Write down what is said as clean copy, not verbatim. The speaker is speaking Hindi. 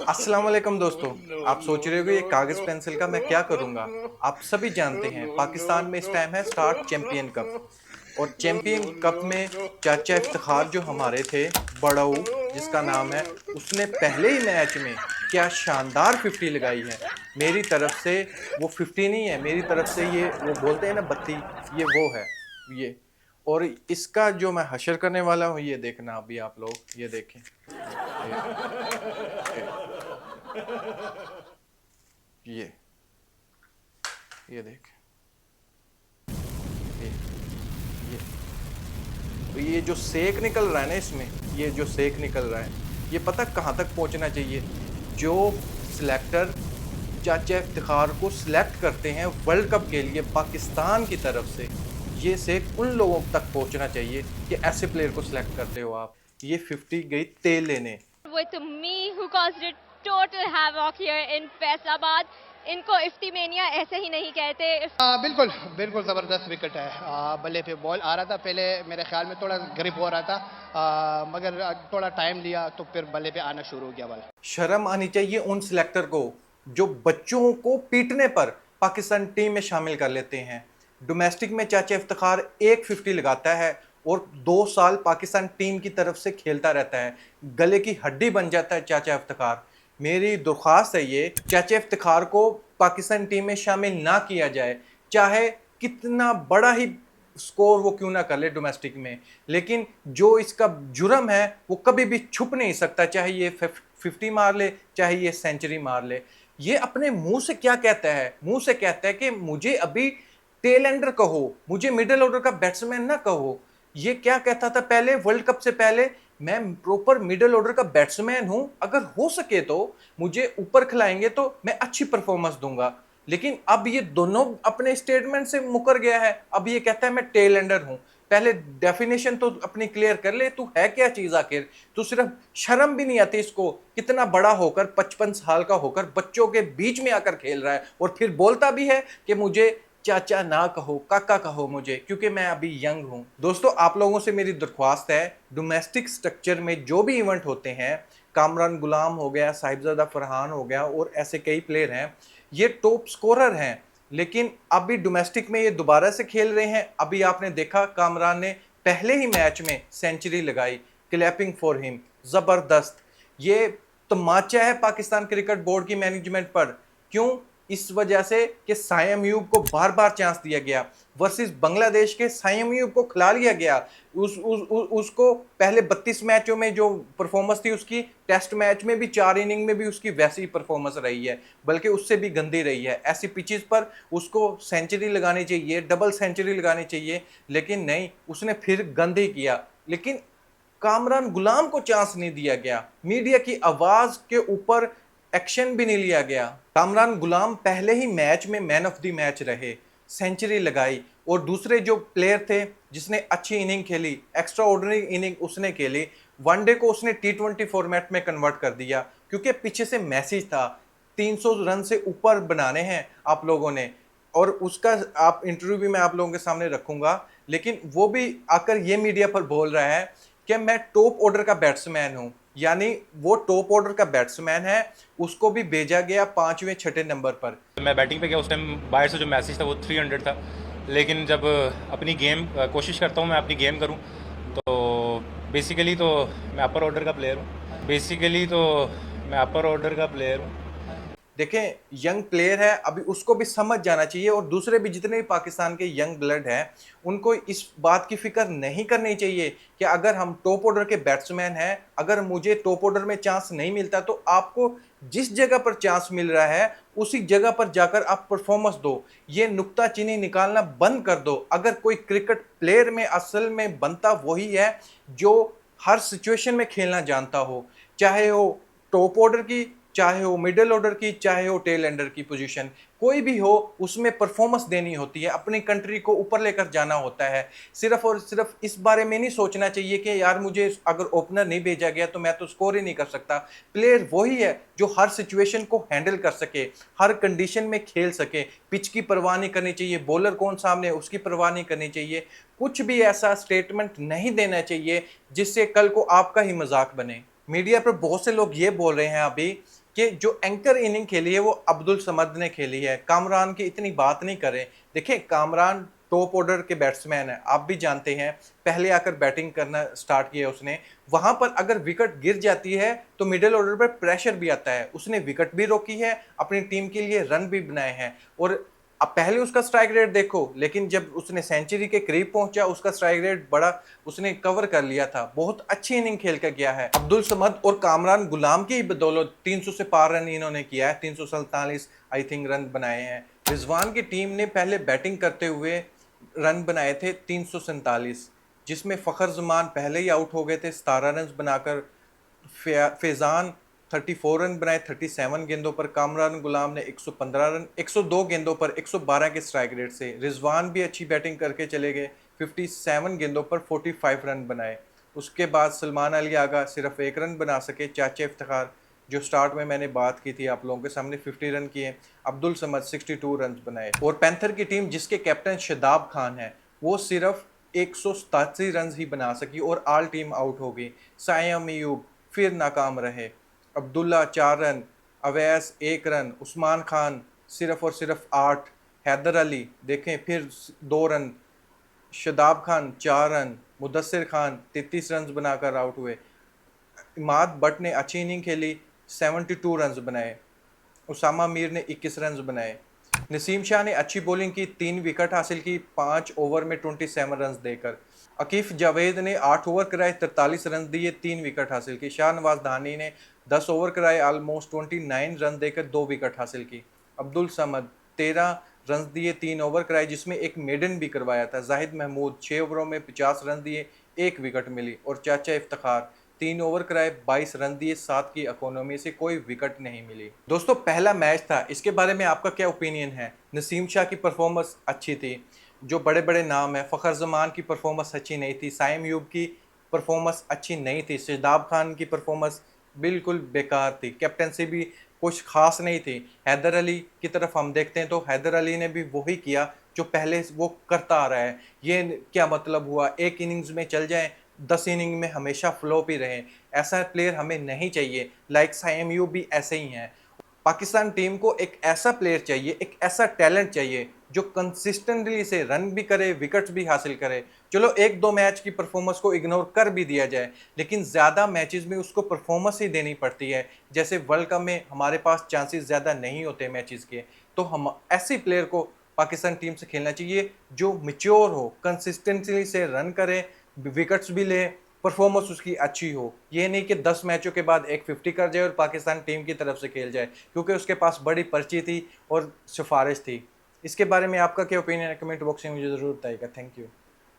अस्सलाम वालेकुम दोस्तों। आप सोच रहे हो ये कागज पेंसिल का मैं क्या करूंगा। आप सभी जानते हैं पाकिस्तान में इस टाइम है स्टार्ट चैंपियन कप, और चैंपियन कप में चाचा इफ्तिखार जो हमारे थे बड़ाऊ जिसका नाम है, उसने पहले ही मैच में क्या शानदार 50 लगाई है। मेरी तरफ से वो 50 नहीं है, मेरी तरफ से ये वो बोलते हैं ना बत्ती, ये वो है ये। और इसका जो मैं हशर करने वाला हूँ ये देखना, अभी आप लोग ये देखें। ये ये देख, ये ये तो ये जो सेक निकल रहा है ना इसमें, ये जो सेक निकल रहा है, ये पता कहाँ तक पहुँचना चाहिए। जो सिलेक्टर चाचा इफ्तिखार को सिलेक्ट करते हैं वर्ल्ड कप के लिए पाकिस्तान की तरफ से, ये सेक उन लोगों तक पहुँचना चाहिए कि ऐसे प्लेयर को सिलेक्ट करते हो आप। ये 50 गई तेल लेने। With me who caused a total havoc here in Faisalabad. इनको इफ्ती मेनिया ऐसे ही नहीं कहते। बिल्कुल बिल्कुल ज़बरदस्त विकेट है। बल्ले पे बॉल आ रहा था, पहले मेरे ख्याल में थोड़ा ग्रिप हो रहा था, मगर थोड़ा टाइम लिया तो फिर बल्ले पे आना शुरू हो गया बॉल। शर्म आनी चाहिए उन सिलेक्टर को जो बच्चों को पीटने पर पाकिस्तान टीम में शामिल कर लेते हैं। डोमेस्टिक में चाचा इफ्तिखार एक 50 लगाता है और 2 साल पाकिस्तान टीम की तरफ से खेलता रहता है, गले की हड्डी बन जाता है चाचा इफ्तिखार। मेरी दरख्वास्त है ये, चाचा इफ्तिखार को पाकिस्तान टीम में शामिल ना किया जाए, चाहे कितना बड़ा ही स्कोर वो क्यों ना कर ले डोमेस्टिक में, लेकिन जो इसका जुर्म है वो कभी भी छुप नहीं सकता, चाहे ये 50 मार ले चाहे ये सेंचुरी मार ले। ये अपने मुंह से क्या कहता है, मुंह से कहता है कि मुझे अभी टेल एंडर कहो, मुझे मिडिल ऑर्डर का बैट्समैन ना कहो। ये क्या कहता था पहले, वर्ल्ड कप से पहले, मैं प्रॉपर मिडिल ऑर्डर का बैट्समैन हूं, अगर हो सके तो मुझे ऊपर खिलाएंगे तो मैं अच्छी परफॉर्मेंस दूंगा। लेकिन अब ये दोनों अपने स्टेटमेंट से मुकर गया है, अब ये कहता है मैं टेल एंडर हूं। पहले डेफिनेशन तो अपनी क्लियर कर ले, तू है क्या चीज आखिर। तू सिर्फ शर्म भी नहीं आती इसको, कितना बड़ा होकर 55 साल का होकर बच्चों के बीच में आकर खेल रहा है, और फिर बोलता भी है कि मुझे चाचा ना कहो, काका कहो मुझे, क्योंकि मैं अभी यंग हूं। दोस्तों आप लोगों से मेरी दरख्वास्त है, डोमेस्टिक स्ट्रक्चर में जो भी इवेंट होते हैं, कामरान गुलाम हो गया, साहिबजादा फरहान हो गया, और ऐसे कई प्लेयर हैं, ये टॉप स्कोरर हैं, लेकिन अभी डोमेस्टिक में ये दोबारा से खेल रहे हैं। अभी आपने देखा कामरान ने पहले ही मैच में सेंचुरी लगाई, क्लैपिंग फॉर हिम, जबरदस्त। ये तमाचा है पाकिस्तान क्रिकेट बोर्ड की मैनेजमेंट पर। क्यों? इस वजह से कि सायम अयूब को बार बार चांस दिया गया, वर्सेस बांग्लादेश के सायम अयूब को खिला लिया गया। उसको पहले 32 मैचों में जो परफॉर्मेंस थी उसकी, टेस्ट मैच में भी 4 इनिंग में भी उसकी वैसी ही परफॉर्मेंस रही है, बल्कि उससे भी गंदी रही है। ऐसी पिचेस पर उसको सेंचुरी लगानी चाहिए, डबल सेंचुरी लगानी चाहिए, लेकिन नहीं, उसने फिर गंद ही किया। लेकिन कामरान गुलाम को चांस नहीं दिया गया, मीडिया की आवाज के ऊपर एक्शन भी नहीं लिया गया। कामरान गुलाम पहले ही मैच में मैन ऑफ द मैच रहे, सेंचुरी लगाई, और दूसरे जो प्लेयर थे जिसने अच्छी इनिंग खेली, एक्स्ट्रा ऑर्डिनरी इनिंग उसने खेली, वनडे को उसने T20 फॉर्मेट में कन्वर्ट कर दिया, क्योंकि पीछे से मैसेज था 300 रन से ऊपर बनाने हैं आप लोगों ने। और उसका आप इंटरव्यू भी मैं आप लोगों के सामने रखूंगा, लेकिन वो भी आकर ये मीडिया पर बोल रहा है कि मैं टॉप ऑर्डर का बैट्समैन हूं, यानी वो टॉप ऑर्डर का बैट्समैन है, उसको भी भेजा गया 5वें 6ठे नंबर पर। मैं बैटिंग पे गया उस टाइम, बाहर से जो मैसेज था वो 300 था, लेकिन जब अपनी गेम कोशिश करता हूँ मैं अपनी गेम करूँ, तो बेसिकली तो मैं अपर ऑर्डर का प्लेयर हूँ, देखें, यंग प्लेयर है, अभी उसको भी समझ जाना चाहिए, और दूसरे भी जितने भी पाकिस्तान के यंग ब्लड हैं उनको इस बात की फिक्र नहीं करनी चाहिए कि अगर हम टॉप ऑर्डर के बैट्समैन हैं, अगर मुझे टॉप ऑर्डर में चांस नहीं मिलता तो आपको जिस जगह पर चांस मिल रहा है उसी जगह पर जाकर आप परफॉर्मेंस दो। ये नुक्ताचीनी निकालना बंद कर दो। अगर कोई क्रिकेट प्लेयर में असल में बनता वही है जो हर सिचुएशन में खेलना जानता हो, चाहे वो टॉप ऑर्डर की, चाहे वो मिडिल ऑर्डर की, चाहे वो टेल एंडर की पोजीशन, कोई भी हो, उसमें परफॉर्मेंस देनी होती है, अपनी कंट्री को ऊपर लेकर जाना होता है। सिर्फ और सिर्फ इस बारे में नहीं सोचना चाहिए कि यार मुझे अगर ओपनर नहीं भेजा गया तो मैं तो स्कोर ही नहीं कर सकता। प्लेयर वही है जो हर सिचुएशन को हैंडल कर सके, हर कंडीशन में खेल सके, पिच की परवाह नहीं करनी चाहिए, बॉलर कौन सामने उसकी परवाह नहीं करनी चाहिए, कुछ भी ऐसा स्टेटमेंट नहीं देना चाहिए जिससे कल को आपका ही मजाक बने। मीडिया पर बहुत से लोग ये बोल रहे हैं अभी कि जो एंकर इनिंग खेली है वो अब्दुल समद ने खेली है। कामरान की इतनी बात नहीं करें। देखिए कामरान टॉप ऑर्डर के बैट्समैन है, आप भी जानते हैं, पहले आकर बैटिंग करना स्टार्ट किया उसने। वहां पर अगर विकेट गिर जाती है तो मिडिल ऑर्डर पर प्रेशर भी आता है। उसने विकेट भी रोकी है, अपनी टीम के लिए रन भी बनाए हैं। और अब पहले उसका स्ट्राइक रेट देखो, लेकिन जब उसने सेंचुरी के करीब पहुंचा उसका स्ट्राइक रेट बड़ा उसने कवर कर लिया था। बहुत अच्छी इनिंग खेल कर गया है अब्दुल समद। और कामरान गुलाम की बदौलत 300 से पार रन इन्होंने किया है, 347 आई थिंक रन बनाए हैं। रिजवान की टीम ने पहले बैटिंग करते हुए रन बनाए थे 347, जिसमें फ़खर जमान पहले ही आउट हो गए थे 17 रन बनाकर। फैज़ान 34 रन बनाए 37 गेंदों पर। कामरान गुलाम ने 115 रन 102 गेंदों पर 112 के स्ट्राइक रेट से। रिजवान भी अच्छी बैटिंग करके चले गए, 57 गेंदों पर 45 रन बनाए। उसके बाद सलमान अली आगा सिर्फ 1 रन बना सके। चाचा इफ्तिखार जो स्टार्ट में मैंने बात की थी आप लोगों के सामने 50 रन किए। अब्दुल समद 62 रन बनाए। और पैंथर की टीम जिसके कैप्टन शादाब खान है वो सिर्फ 187 रन ही बना सकी और ऑल टीम आउट हो गई। सायम अयूब फिर नाकाम रहे। अब्दुल्ला 4 रन, अवैस 1 रन, उस्मान खान सिर्फ और सिर्फ 8, हैदर अली देखें फिर 2 run, Shadab Khan 4 run, Mudassir Khan 33 run बनाकर आउट हुए। इमाद बट ने अच्छी इनिंग खेली, 72 रन बनाए। उसामा मीर ने 21 रन बनाए। नसीम शाह ने अच्छी बॉलिंग की, 3 विकेट हासिल की 5 ओवर में 27 रन देकर। अकीफ जावेद ने 8 ओवर कराए 43 रन दिए, 3 विकेट हासिल की। शाहनवाज धानी ने 10 ओवर कराए ऑलमोस्ट 29 रन देकर 2 विकेट हासिल की। अब्दुल समद 13 रन दिए 3 ओवर कराए, जिसमें एक मेडन भी करवाया था। जाहिद महमूद 6 ओवरों में 50 रन दिए, 1 विकेट मिली। और चाचा इफ्तिखार 3 ओवर कराए 22 रन दिए, 7 की इकोनॉमी से कोई विकेट नहीं मिली। दोस्तों पहला मैच था, इसके बारे में आपका क्या ओपिनियन है? नसीम शाह की परफॉर्मेंस अच्छी थी, जो बड़े बड़े नाम है। फ़खर जमान की परफॉर्मेंस अच्छी नहीं थी, साइम अयूब की परफॉर्मेंस अच्छी नहीं थी, शादाब खान की परफॉर्मेंस बिल्कुल बेकार थी, कैप्टनसी भी कुछ खास नहीं थी। हैदर अली की तरफ हम देखते हैं तो हैदर अली ने भी वही किया जो पहले वो करता आ रहा है। ये क्या मतलब हुआ, एक इनिंग्स में चल जाएं, 10 इनिंग में हमेशा फ्लॉप ही रहे? ऐसा प्लेयर हमें नहीं चाहिए। लाइक साइम अयूब भी ऐसे ही हैं। पाकिस्तान टीम को एक ऐसा प्लेयर चाहिए, एक ऐसा टैलेंट चाहिए जो कंसिस्टेंटली से रन भी करे, विकेट्स भी हासिल करे। चलो 1-2 मैच की परफॉर्मेंस को इग्नोर कर भी दिया जाए, लेकिन ज़्यादा मैचेस में उसको परफॉर्मेंस ही देनी पड़ती है। जैसे वर्ल्ड कप में हमारे पास चांसेस ज़्यादा नहीं होते मैचेस के, तो हम ऐसे प्लेयर को पाकिस्तान टीम से खेलना चाहिए जो मैच्योर हो, कंसिस्टेंटली से रन करे, विकेट्स भी ले, परफॉर्मेंस उसकी अच्छी हो। ये नहीं कि 10 मैचों के बाद एक 50 कर जाए और पाकिस्तान टीम की तरफ से खेल जाए, क्योंकि उसके पास बड़ी पर्ची थी और सिफारिश थी। इसके बारे में आपका क्या ओपिनियन है? कमेंट बॉक्स में मुझे ज़रूर बताइएगा। Thank you.